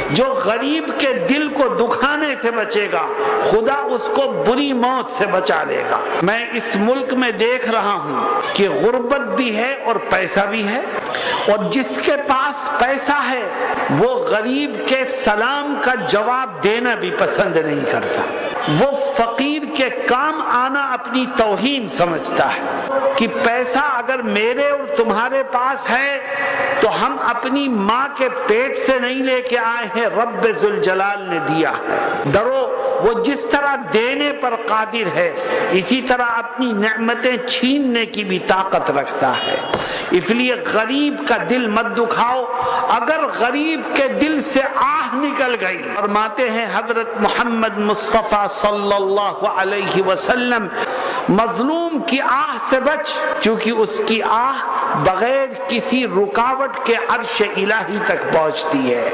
जो गरीब के दिल को दुखाने से बचेगा खुदा उसको बुरी मौत से बचा लेगा। मैं इस मुल्क में देख रहा हूँ कि गुर्बत भी है और पैसा भी है, और जिसके पास पैसा है वो गरीब के सलाम का जवाब देना भी पसंद नहीं करता। वो फकीर के काम आना अपनी तौहीन समझता है कि पैसा अगर मेरे और तुम्हारे पास है तो हम अपनी माँ के पेट से नहीं लेके आए हैं, रब्बे जुल जलाल ने दिया है। डरो, वो जिस तरह देने पर कादिर है इसी तरह अपनी नेमतें छीनने की भी ताकत रखता है। इसलिए गरीब का दिल मत दुखाओ। अगर गरीब के दिल से आह निकल गई, फरमाते हैं हजरत मोहम्मद मुस्तफा सल्लल्लाहु अलैहि वसल्लम, मजलूम की आह से बच, क्योंकि उसकी आह बगैर किसी रुकावट के अर्श इलाही तक पहुंचती है।